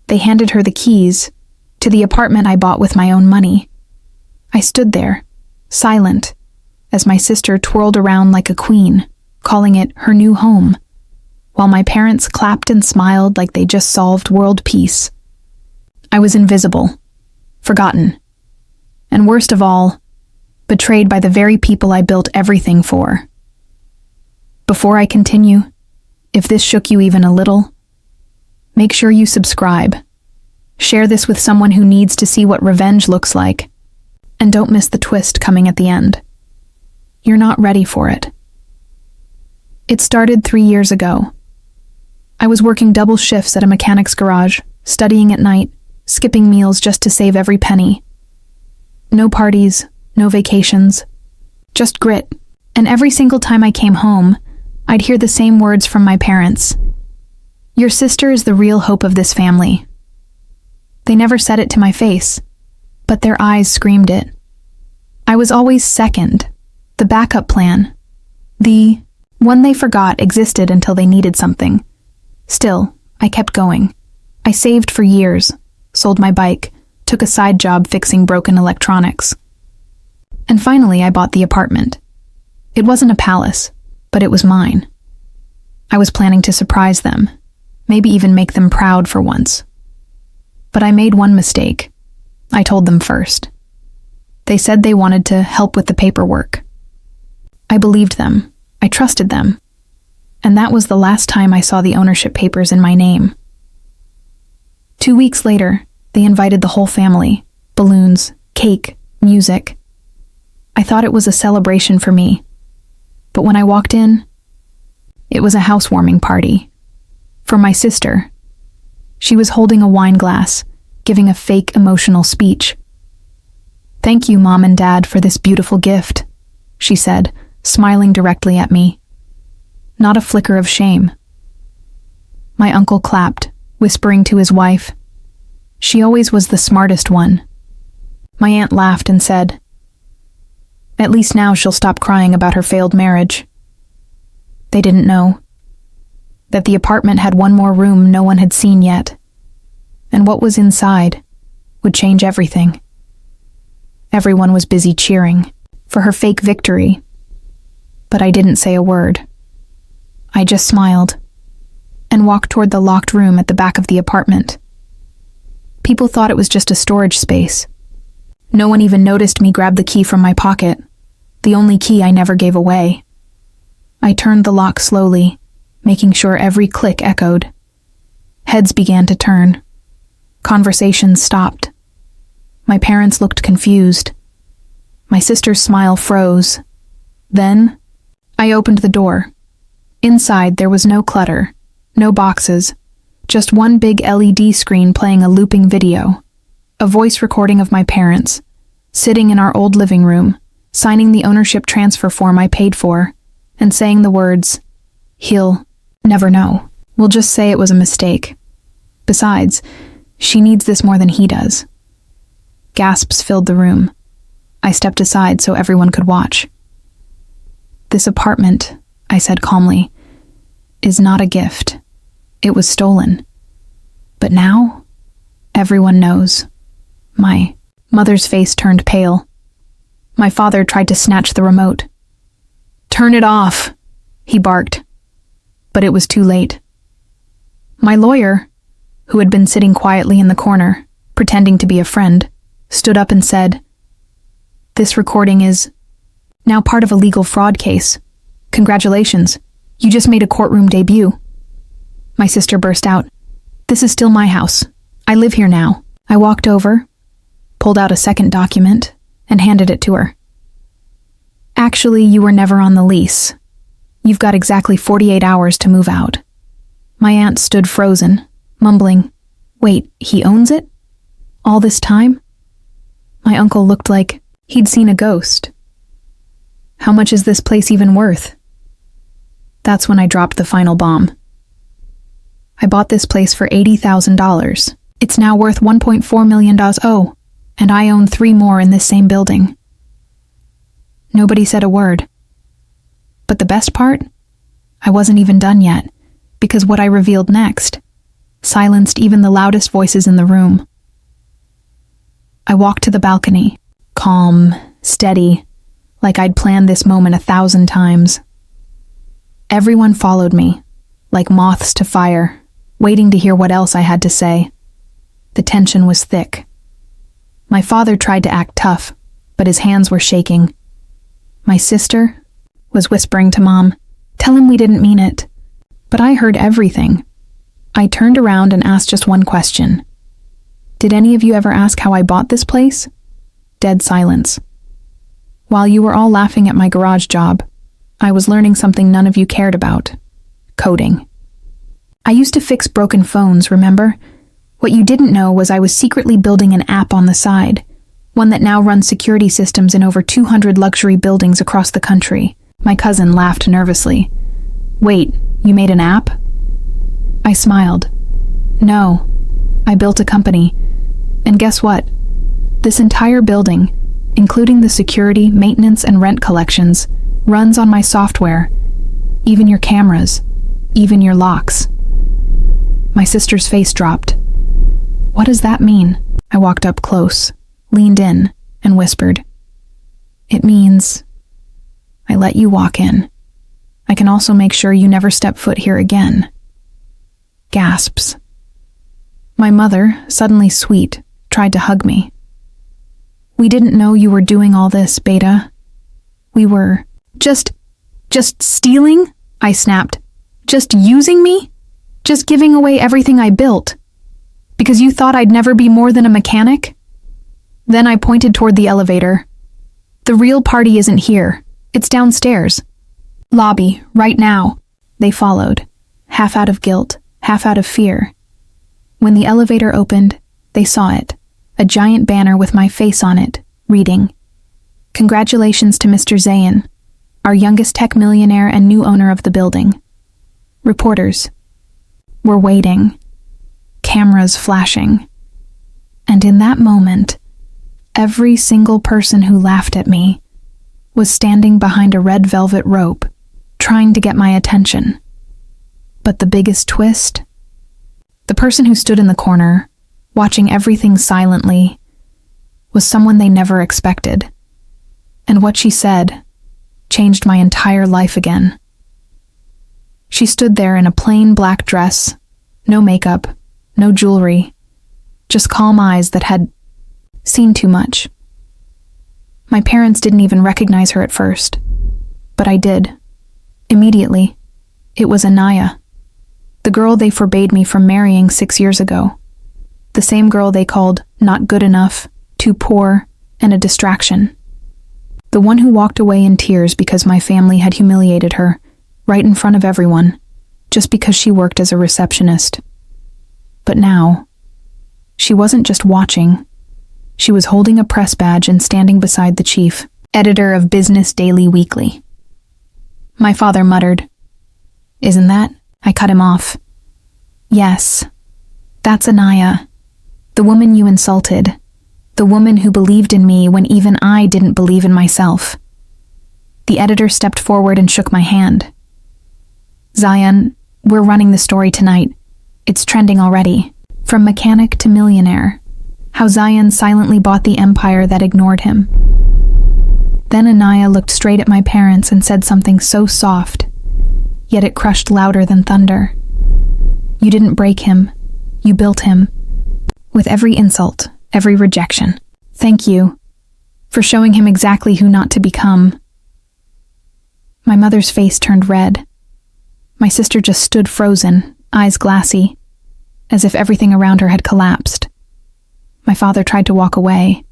They handed her the keys to the apartment I bought with my own money. I stood there, silent, as my sister twirled around like a queen, calling it her new home, while my parents clapped and smiled like they just solved world peace. I was invisible, forgotten, and worst of all, betrayed by the very people I built everything for. Before I continue, if this shook you even a little, make sure you subscribe. Share this with someone who needs to see what revenge looks like, and don't miss the twist coming at the end. You're not ready for it. It started 3 years ago. I was working double shifts at a mechanic's garage, studying at night, skipping meals just to save every penny. No parties, no vacations, just grit. And every single time I came home, I'd hear the same words from my parents. Your sister is the real hope of this family. They never said it to my face, but their eyes screamed it. I was always second, the backup plan. The one they forgot existed until they needed something. Still, I kept going. I saved for years, sold my bike, took a side job fixing broken electronics. And finally, I bought the apartment. It wasn't a palace, but it was mine. I was planning to surprise them, maybe even make them proud for once. But I made one mistake. I told them first. They said they wanted to help with the paperwork. I believed them. I trusted them. And that was the last time I saw the ownership papers in my name. 2 weeks later, they invited the whole family. Balloons, cake, music. I thought it was a celebration for me. But when I walked in, it was a housewarming party. For my sister. She was holding a wine glass, giving a fake emotional speech. "Thank you, Mom and Dad, for this beautiful gift," she said, smiling directly at me. Not a flicker of shame. My uncle clapped, whispering to his wife. She always was the smartest one. My aunt laughed and said, "At least now she'll stop crying about her failed marriage." They didn't know that the apartment had one more room no one had seen yet, and what was inside would change everything. Everyone was busy cheering for her fake victory, but I didn't say a word. I just smiled and walked toward the locked room at the back of the apartment. People thought it was just a storage space. No one even noticed me grab the key from my pocket, the only key I never gave away. I turned the lock slowly, making sure every click echoed. Heads began to turn. Conversations stopped. My parents looked confused. My sister's smile froze. Then, I opened the door. Inside, there was no clutter, no boxes, just one big LED screen playing a looping video, a voice recording of my parents, sitting in our old living room, signing the ownership transfer form I paid for, and saying the words, "He'll never know. We'll just say it was a mistake. Besides, she needs this more than he does." Gasps filled the room. I stepped aside so everyone could watch. "This apartment," I said calmly, "is not a gift. It was stolen. But now, everyone knows." My mother's face turned pale. My father tried to snatch the remote. "Turn it off," he barked. But it was too late. My lawyer, who had been sitting quietly in the corner, pretending to be a friend, stood up and said, "This recording is now part of a legal fraud case. Congratulations, you just made a courtroom debut." My sister burst out, "This is still my house. I live here now." I walked over, pulled out a second document, and handed it to her. "Actually, you were never on the lease. You've got exactly 48 hours to move out." My aunt stood frozen, mumbling, "Wait, he owns it? All this time?" My uncle looked like he'd seen a ghost. "How much is this place even worth?" That's when I dropped the final bomb. "I bought this place for $80,000. It's now worth $1.4 million. Oh, and I own 3 more in this same building." Nobody said a word. But the best part? I wasn't even done yet, because what I revealed next silenced even the loudest voices in the room. I walked to the balcony, calm, steady, like I'd planned this moment 1,000 times. Everyone followed me, like moths to fire, waiting to hear what else I had to say. The tension was thick. My father tried to act tough, but his hands were shaking. My sister was whispering to Mom, "Tell him we didn't mean it." But I heard everything. I turned around and asked just one question. "Did any of you ever ask how I bought this place?" Dead silence. While you were all laughing at my garage job, I was learning something none of you cared about. Coding. I used to fix broken phones, remember? What you didn't know was I was secretly building an app on the side, one that now runs security systems in over 200 luxury buildings across the country. My cousin laughed nervously. "Wait, you made an app?" I smiled. "No, I built a company. And guess what? This entire building, including the security, maintenance, and rent collections, runs on my software. Even your cameras, even your locks." My sister's face dropped. "What does that mean?" I walked up close, leaned in, and whispered. "It means I let you walk in. I can also make sure you never step foot here again." Gasps. My mother, suddenly sweet, tried to hug me. "We didn't know you were doing all this, Beta. We were just stealing?" I snapped. "Just using me? Just giving away everything I built? Because you thought I'd never be more than a mechanic?" Then I pointed toward the elevator. "The real party isn't here. It's downstairs. Lobby, right now." They followed, half out of guilt, half out of fear. When the elevator opened, they saw it, a giant banner with my face on it, reading, "Congratulations to Mr. Zayn, our youngest tech millionaire and new owner of the building. Reporters were waiting, cameras flashing. And in that moment, every single person who laughed at me was standing behind a red velvet rope, trying to get my attention. But the biggest twist? The person who stood in the corner, watching everything silently, was someone they never expected. And what she said changed my entire life again. She stood there in a plain black dress, no makeup, no jewelry, just calm eyes that had seen too much. My parents didn't even recognize her at first, but I did. Immediately. It was Anaya, the girl they forbade me from marrying 6 years ago. The same girl they called not good enough, too poor, and a distraction. The one who walked away in tears because my family had humiliated her, right in front of everyone, just because she worked as a receptionist. But now, she wasn't just watching. She was holding a press badge and standing beside the chief, editor of Business Daily Weekly. My father muttered, "Isn't that?" I cut him off. "Yes, that's Anaya, the woman you insulted, the woman who believed in me when even I didn't believe in myself." The editor stepped forward and shook my hand. "Zion, we're running the story tonight. It's trending already. From mechanic to millionaire. How Zion silently bought the empire that ignored him." Then Anaya looked straight at my parents and said something so soft, yet it crushed louder than thunder. "You didn't break him. You built him. With every insult, every rejection. Thank you for showing him exactly who not to become." My mother's face turned red. My sister just stood frozen, eyes glassy, as if everything around her had collapsed. My father tried to walk away,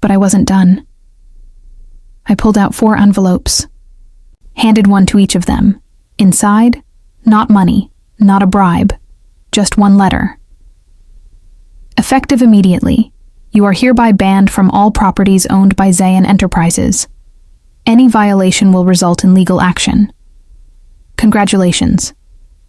but I wasn't done. I pulled out 4 envelopes, handed one to each of them. Inside, not money, not a bribe, just one letter. "Effective immediately. You are hereby banned from all properties owned by Zayn Enterprises. Any violation will result in legal action. Congratulations.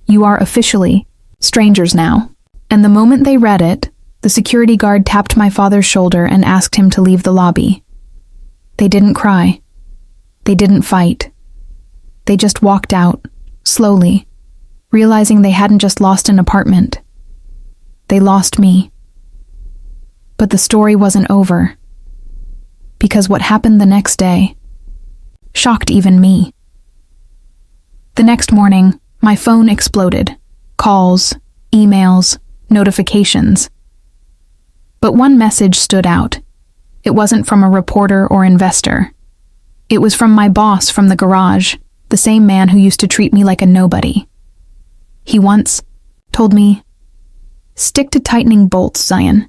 You are officially strangers now." And the moment they read it, the security guard tapped my father's shoulder and asked him to leave the lobby. They didn't cry. They didn't fight. They just walked out, slowly, realizing they hadn't just lost an apartment, They lost me. But the story wasn't over, because what happened the next day shocked even me. The next morning, my phone exploded. Calls, emails, notifications. But one message stood out. It wasn't from a reporter or investor. It was from my boss from the garage, the same man who used to treat me like a nobody. He once told me, "Stick to tightening bolts, Zion.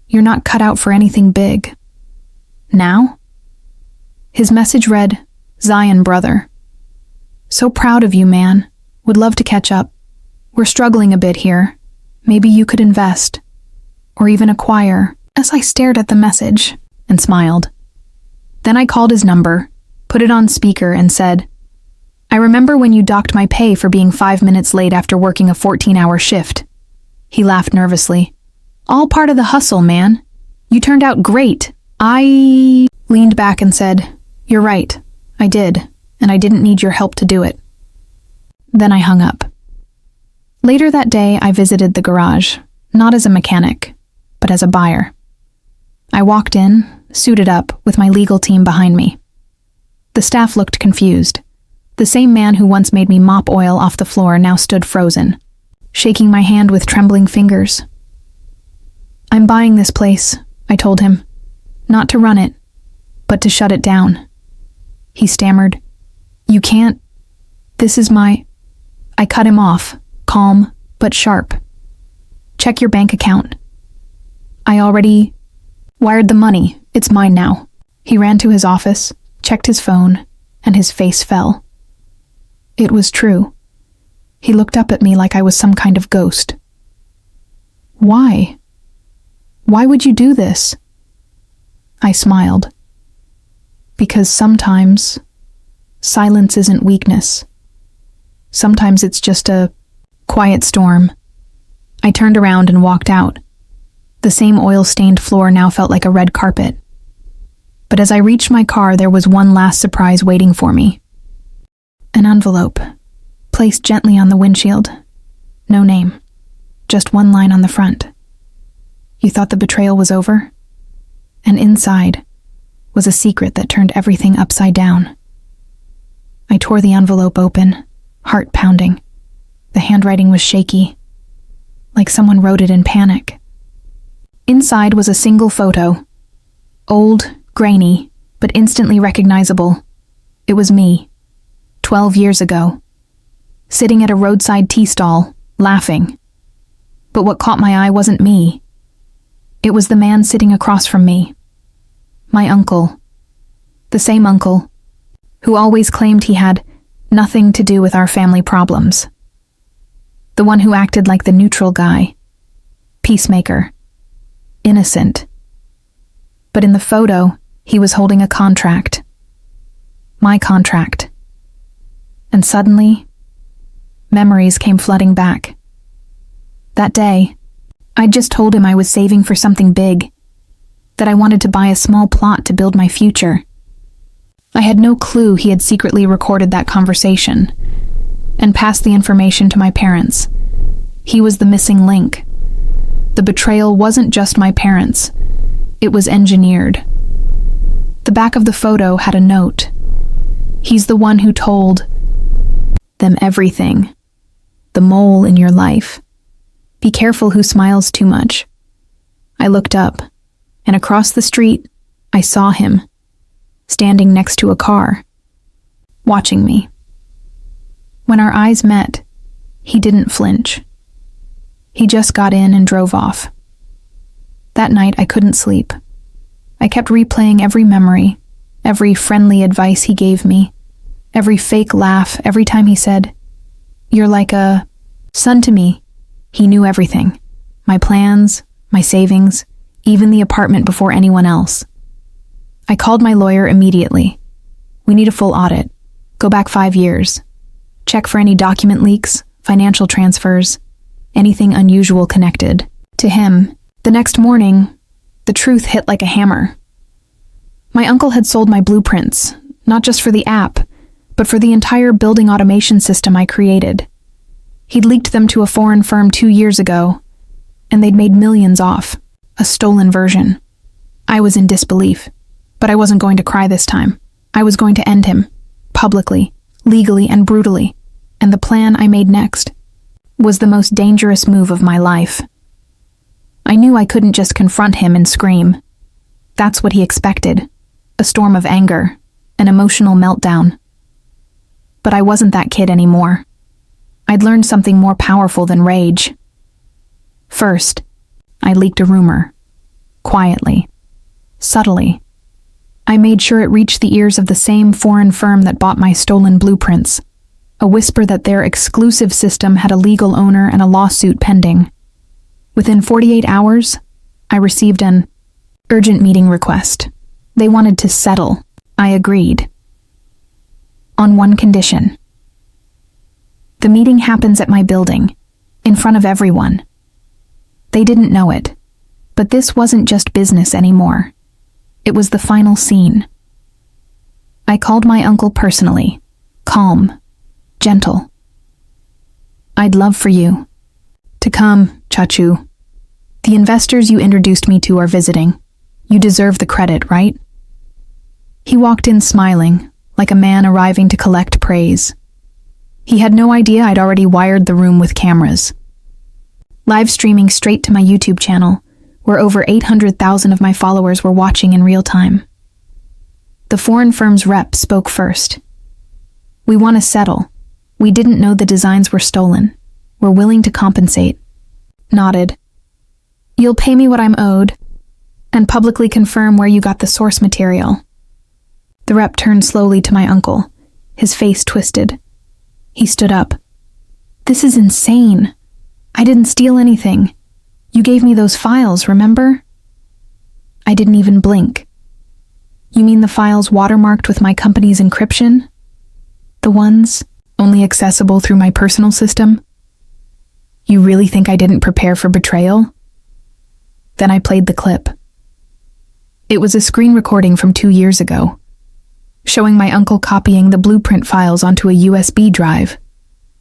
You're not cut out for anything big." Now? His message read, "Zion, brother. So proud of you, man. Would love to catch up. We're struggling a bit here. Maybe you could invest. Or even acquire." As I stared at the message and smiled. Then I called his number, put it on speaker, and said, "I remember when you docked my pay for being 5 minutes late after working a 14-hour shift." He laughed nervously. "All part of the hustle, man. You turned out great." I leaned back and said, "You're right. I did, and I didn't need your help to do it." Then I hung up. Later that day, I visited the garage, not as a mechanic, but as a buyer. I walked in, suited up, with my legal team behind me. The staff looked confused. The same man who once made me mop oil off the floor now stood frozen, shaking my hand with trembling fingers. "I'm buying this place," I told him. "Not to run it, but to shut it down." He stammered, "You can't. This is my—" I cut him off, calm but sharp. "Check your bank account. I already wired the money. It's mine now." He ran to his office, checked his phone, and his face fell. It was true. He looked up at me like I was some kind of ghost. "Why? Why would you do this?" I smiled. "Because sometimes silence isn't weakness. Sometimes it's just a quiet storm." I turned around and walked out. The same oil-stained floor now felt like a red carpet. But as I reached my car, there was one last surprise waiting for me. An envelope, placed gently on the windshield. No name, just one line on the front. "You thought the betrayal was over?" And inside was a secret that turned everything upside down. I tore the envelope open, heart pounding. The handwriting was shaky, like someone wrote it in panic. Inside was a single photo. Old, grainy, but instantly recognizable. It was me, 12 years ago, sitting at a roadside tea stall, laughing. But what caught my eye wasn't me. It was the man sitting across from me. My uncle. The same uncle, who always claimed he had nothing to do with our family problems. The one who acted like the neutral guy. Peacemaker. Innocent. But in the photo, he was holding a contract. My contract. And suddenly, memories came flooding back. That day, I'd just told him I was saving for something big, that I wanted to buy a small plot to build my future. I had no clue he had secretly recorded that conversation and passed the information to my parents. He was the missing link. The betrayal wasn't just my parents. It was engineered. The back of the photo had a note. "He's the one who told them everything. The mole in your life. Be careful who smiles too much." I looked up, and across the street, I saw him, standing next to a car, watching me. When our eyes met, he didn't flinch. He just got in and drove off. That night, I couldn't sleep. I kept replaying every memory, every friendly advice he gave me, every fake laugh, every time he said, "You're like a son to me." He knew everything. My plans, my savings, even the apartment before anyone else. I called my lawyer immediately. "We need a full audit. Go back 5 years. Check for any document leaks, financial transfers, anything unusual connected." To him, the next morning, the truth hit like a hammer. My uncle had sold my blueprints, not just for the app, but for the entire building automation system I created. He'd leaked them to a foreign firm 2 years ago, and they'd made millions off. A stolen version. I was in disbelief, but I wasn't going to cry this time. I was going to end him, publicly, legally, and brutally, and the plan I made next was the most dangerous move of my life. I knew I couldn't just confront him and scream. That's what he expected, a storm of anger, an emotional meltdown. But I wasn't that kid anymore. I'd learned something more powerful than rage. First, I leaked a rumor. Quietly. Subtly. I made sure it reached the ears of the same foreign firm that bought my stolen blueprints. A whisper that their exclusive system had a legal owner and a lawsuit pending. Within 48 hours, I received an urgent meeting request. They wanted to settle. I agreed. On one condition. The meeting happens at my building, in front of everyone. They didn't know it, but this wasn't just business anymore. It was the final scene. I called my uncle personally, calm, gentle. I'd love for you to come, Chachu. The investors you introduced me to are visiting. You deserve the credit, right? He walked in smiling, like a man arriving to collect praise. He had no idea I'd already wired the room with cameras. Live streaming straight to my YouTube channel, where over 800,000 of my followers were watching in real time. The foreign firm's rep spoke first. We want to settle. We didn't know the designs were stolen. We're willing to compensate. Nodded. You'll pay me what I'm owed, and publicly confirm where you got the source material. The rep turned slowly to my uncle, his face twisted. He stood up. This is insane. I didn't steal anything. You gave me those files, remember? I didn't even blink. You mean the files watermarked with my company's encryption? The ones only accessible through my personal system? You really think I didn't prepare for betrayal? Then I played the clip. It was a screen recording from 2 years ago, showing my uncle copying the blueprint files onto a USB drive,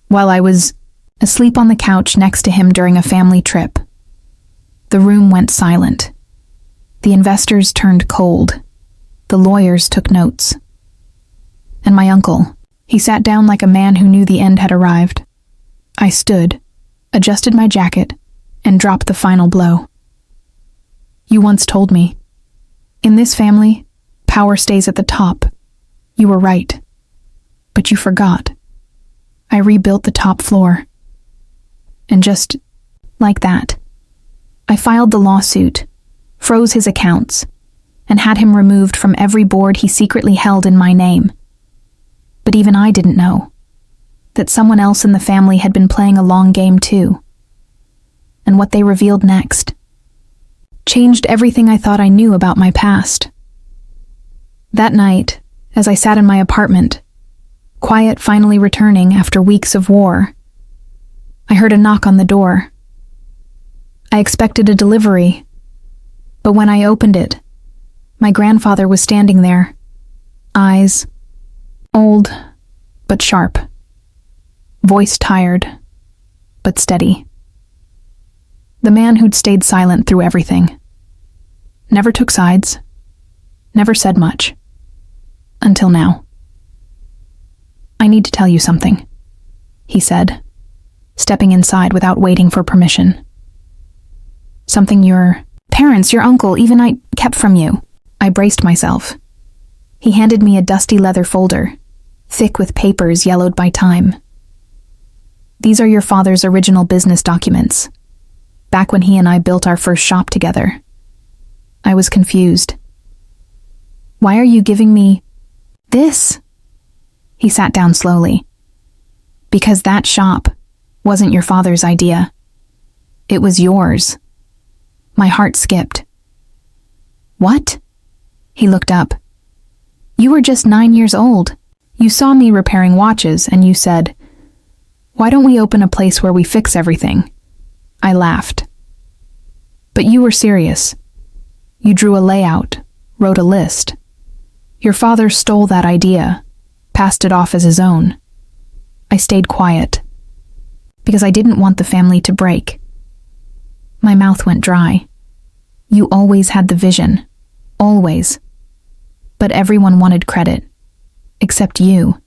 while I was asleep on the couch next to him during a family trip. The room went silent. The investors turned cold. The lawyers took notes. And my uncle, he sat down like a man who knew the end had arrived. I stood, adjusted my jacket, and dropped the final blow. You once told me, in this family, power stays at the top. You were right. But you forgot. I rebuilt the top floor. And just like that, I filed the lawsuit, froze his accounts, and had him removed from every board he secretly held in my name. But even I didn't know that someone else in the family had been playing a long game too. And what they revealed next changed everything I thought I knew about my past. That night, as I sat in my apartment, quiet finally returning after weeks of war, I heard a knock on the door. I expected a delivery, but when I opened it, my grandfather was standing there, eyes old but sharp, voice tired but steady. The man who'd stayed silent through everything. Never took sides, never said much. Until now. I need to tell you something, he said, stepping inside without waiting for permission. Something your parents, your uncle, even I kept from you. I braced myself. He handed me a dusty leather folder, thick with papers yellowed by time. These are your father's original business documents, back when he and I built our first shop together. I was confused. Why are you giving me this? He sat down slowly. Because that shop wasn't your father's idea. It was yours. My heart skipped. What? He looked up. You were just 9 years old. You saw me repairing watches and you said, "Why don't we open a place where we fix everything?" I laughed. But you were serious. You drew a layout, wrote a list. Your father stole that idea, passed it off as his own. I stayed quiet, because I didn't want the family to break. My mouth went dry. You always had the vision. Always. But everyone wanted credit. Except you.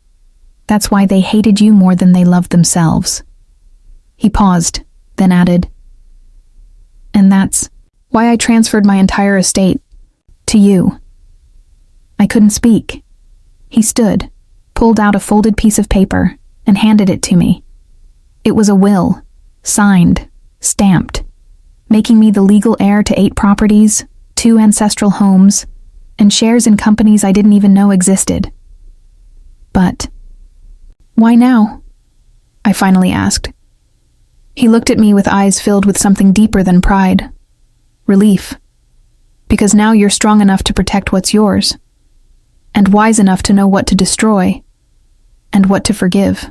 That's why they hated you more than they loved themselves. He paused, then added, and that's why I transferred my entire estate to you. I couldn't speak. He stood, pulled out a folded piece of paper, and handed it to me. It was a will, signed, stamped, making me the legal heir to 8 properties, 2 ancestral homes, and shares in companies I didn't even know existed. But why now? I finally asked. He looked at me with eyes filled with something deeper than pride. Relief. Because now you're strong enough to protect what's yours, and wise enough to know what to destroy, and what to forgive.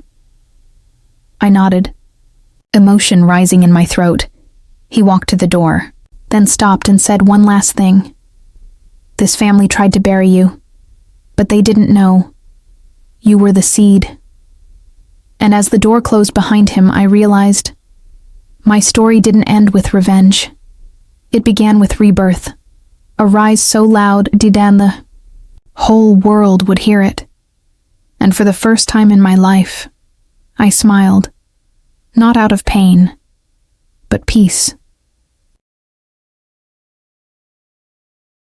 I nodded, emotion rising in my throat. He walked to the door, then stopped and said one last thing. This family tried to bury you, but they didn't know. You were the seed. And as the door closed behind him, I realized my story didn't end with revenge. It began with rebirth, a rise so loud Didan the whole world would hear it. And for the first time in my life, I smiled, not out of pain, but peace.